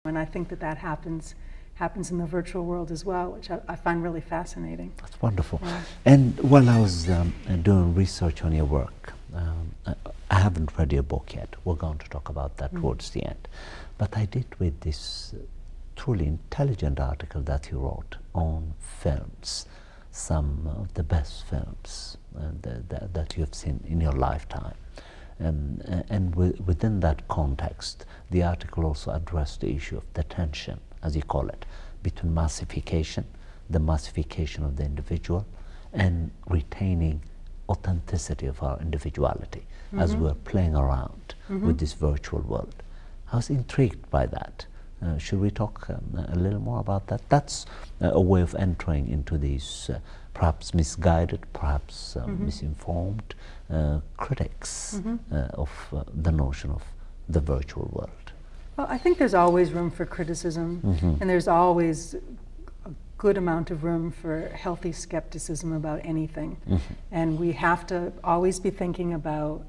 And I think that that happens in the virtual world as well, which I find really fascinating. That's wonderful. Yeah. And while I was doing research on your work, I haven't read your book yet. We're going to talk about that towards the end. But I did read this truly intelligent article that you wrote on films, some of the best films that you've seen in your lifetime. And within that context, the article also addressed the issue of the tension, as you call it, between massification, the massification of the individual, and retaining authenticity of our individuality as we're playing around with this virtual world. I was intrigued by that. Should we talk a little more about that? That's a way of entering into these perhaps misguided, perhaps misinformed critics of the notion of the virtual world. Well, I think there's always room for criticism, and there's always a good amount of room for healthy skepticism about anything. And we have to always be thinking about,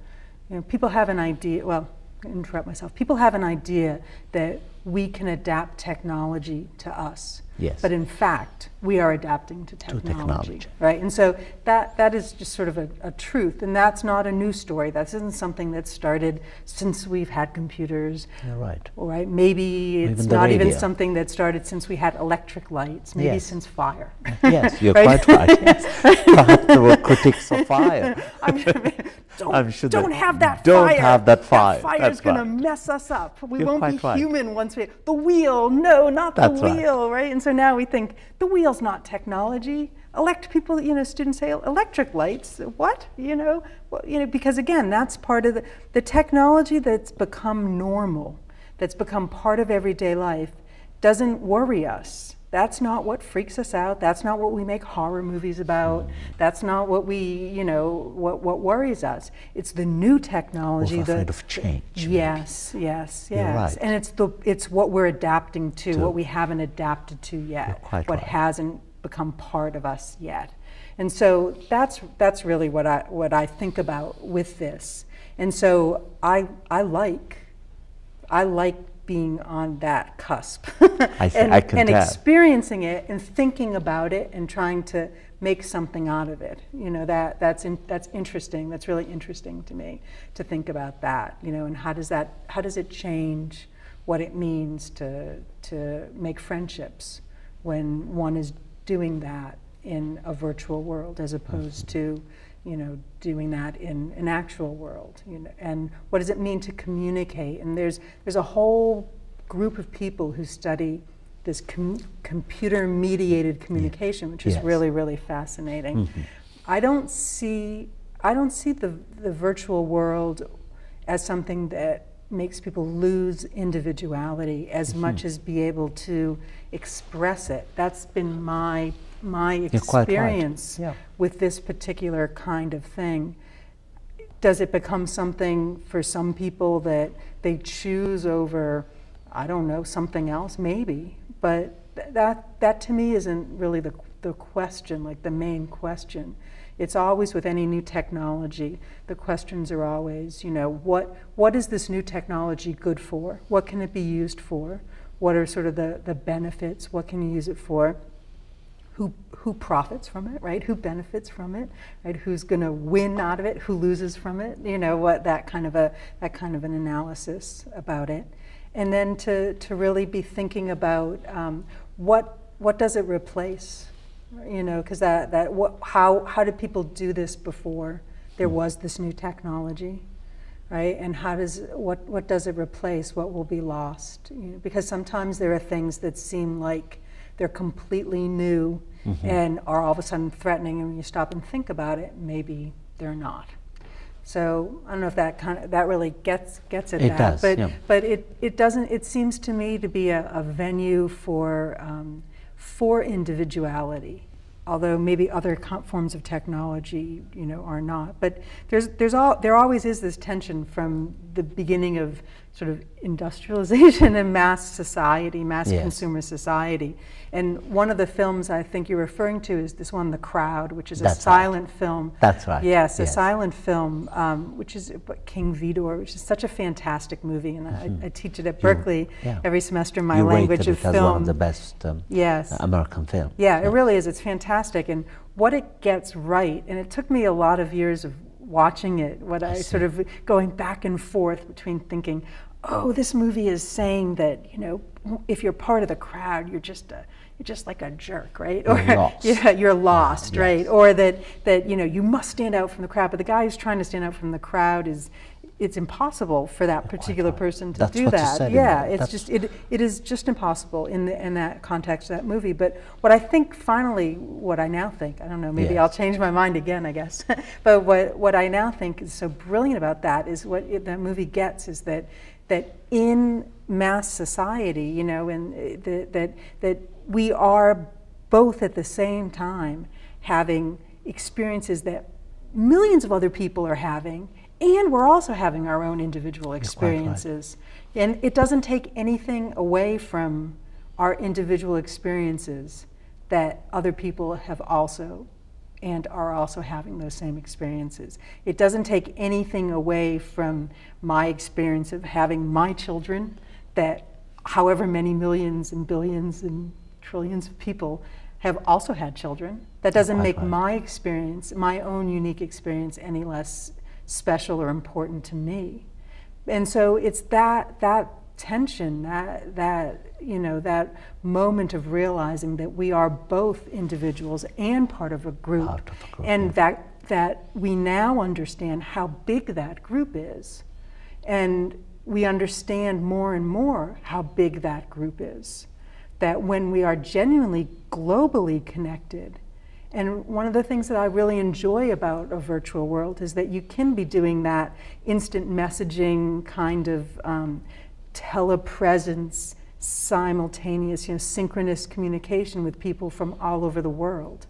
people have an idea, well, interrupt myself, people have an idea that we can adapt technology to us. Yes. But in fact, we are adapting to technology. Right? And so that is just sort of a truth, and that's not a new story. That isn't something that started since we've had computers. You're right. Right? Maybe it's not even something that started since we had electric lights, maybe since fire. Yes, you're quite right. Yes. Perhaps there were critics of fire. Don't have that fire. Don't have that fire. That fire is going to mess us up. We won't be human once we... The wheel, no, not the wheel, right? And so now we think, the wheel's not technology. People, students say, electric lights, what? Because again, that's part of the technology that's become normal, that's become part of everyday life, doesn't worry us. That's not what freaks us out. That's not what we make horror movies about. That's not what what worries us. It's the new technology. We're afraid of change. Yes. You're right. And it's what we're adapting to, what we haven't adapted to yet, You're quite what right. hasn't become part of us yet. And so that's really what I think about with this. And so I like being on that cusp and experiencing it and thinking about it and trying to make something out of it. That's interesting. That's really interesting to me to think about that. And how does it change what it means to make friendships when one is doing that in a virtual world as opposed to doing that in an actual world, and what does it mean to communicate? And there's a whole group of people who study this computer-mediated communication, which is really, really fascinating. I don't see the virtual world as something that makes people lose individuality as much as be able to express it. That's been my experience with this particular kind of thing. Does it become something for some people that they choose over, I don't know, something else? Maybe, but that to me isn't really the question, like the main question. It's always with any new technology, the questions are always, what is this new technology good for? What can it be used for? What are sort of the benefits? What can you use it for? Who profits from it, right? Who benefits from it, right? Who's going to win out of it? Who loses from it? What that kind of an analysis about it, and then to really be thinking about what does it replace, because how did people do this before there was this new technology, right? And what does it replace? What will be lost? Because sometimes there are things that seem like they're completely new and are all of a sudden threatening, and when you stop and think about it, maybe they're not. So I don't know if that really gets at that, but it doesn't. It seems to me to be a venue for individuality, although maybe other forms of technology, are not. But there always is this tension from the beginning of sort of industrialization and mass society, mass Yes. consumer society. And one of the films I think you're referring to is this one, The Crowd, which is a That's silent right. film. That's right. Yes, a Yes. silent film, which is King Vidor, which is such a fantastic movie. And I teach it at Berkeley every semester in my language of film. As one of the best yes. American films. Yeah, it really is. It's fantastic. And what it gets right, and it took me a lot of years of watching it, I sort of going back and forth between thinking, oh, this movie is saying that, you know, if you're part of the crowd, you're just like a jerk, right? You're lost. Yeah, you're lost, yes. right? Or that you know, you must stand out from the crowd. But the guy who's trying to stand out from the crowd it's impossible for that particular person to do that. Yeah, it is just impossible in that context of that movie. But what I think finally, what I now think, I don't know, maybe I'll change my mind again, I guess. But what I now think is so brilliant about that is what that movie gets is that in mass society, you know, and that we are both at the same time having experiences that millions of other people are having, and we're also having our own individual experiences. Right. And it doesn't take anything away from our individual experiences that other people have also and are also having those same experiences. It doesn't take anything away from my experience of having my children, that however many millions and billions and trillions of people have also had children. That doesn't make my experience, my own unique experience, any less special or important to me. And so it's that tension, that you know, that moment of realizing that we are both individuals and part of a group, and that we now understand how big that group is, and we understand more and more how big that group is. That when we are genuinely globally connected, and one of the things that I really enjoy about a virtual world is that you can be doing that instant messaging kind of telepresence, simultaneous, you know, synchronous communication with people from all over the world,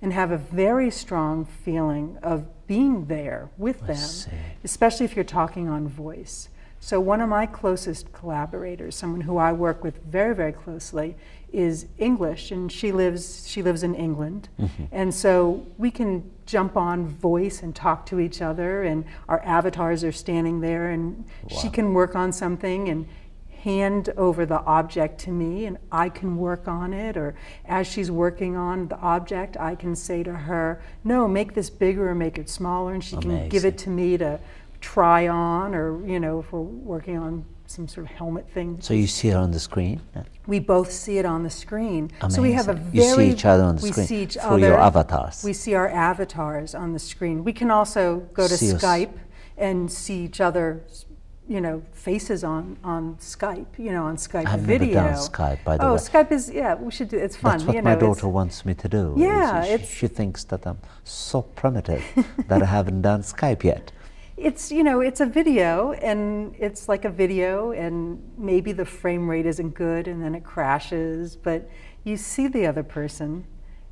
and have a very strong feeling of being there with them, especially if you're talking on voice. So one of my closest collaborators, someone who I work with very, very closely, is English, and she lives in England. And so we can jump on voice and talk to each other, and our avatars are standing there, and she can work on something and hand over the object to me, and I can work on it, or as she's working on the object, I can say to her, no, make this bigger or make it smaller, and she can give it to me to try on, or, you know, if we're working on some sort of helmet thing. So you see it on the screen? We both see it on the screen. Amazing. So we have a you see each other on the screen. We see each through other. Your avatars. We see our avatars on the screen. We can also go to Skype and see each other's, you know, faces on Skype, you know, on Skype video. I've never done Skype, by the way. Oh, Skype is, yeah, we should do it. It's fun. That's what my daughter wants me to do. Yeah. She thinks that I'm so primitive that I haven't done Skype yet. It's, you know, it's a video, and it's like a video, and maybe the frame rate isn't good, and then it crashes, but you see the other person.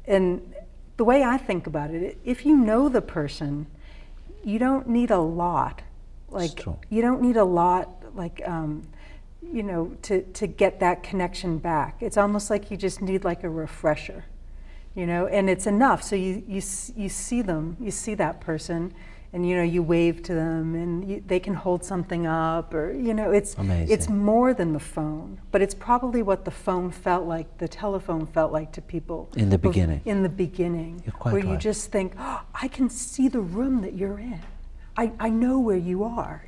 And the way I think about it, if you know the person, you don't need a lot. Like, you don't need a lot, like, you know, to get that connection back. It's almost like you just need like a refresher, you know, and it's enough. So you see them, you see that person, and, you know, you wave to them, and they can hold something up, or, you know, it's more than the phone, but it's probably what the phone felt like, the telephone felt like to people in the beginning. In the beginning, you're quite where right. You just think, oh, I can see the room that you're in. I know where you are,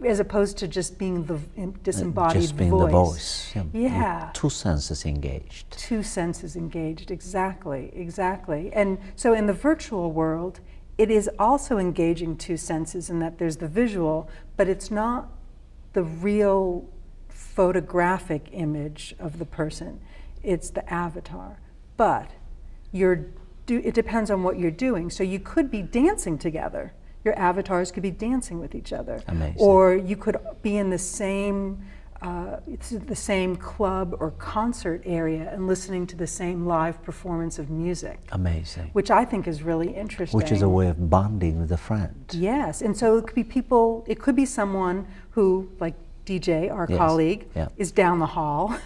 as opposed to just being the disembodied just being voice. The voice. Yeah. Two senses engaged. Two senses engaged, exactly, exactly. And so in the virtual world, it is also engaging two senses in that there's the visual, but it's not the real photographic image of the person. It's the avatar. But it depends on what you're doing. So you could be dancing together. Your avatars could be dancing with each other. Amazing. Or you could be in the same club or concert area and listening to the same live performance of music. Amazing. Which I think is really interesting. Which is a way of bonding with a friend. Yes, and so it could be people, it could be someone who, like DJ, our colleague, is down the hall.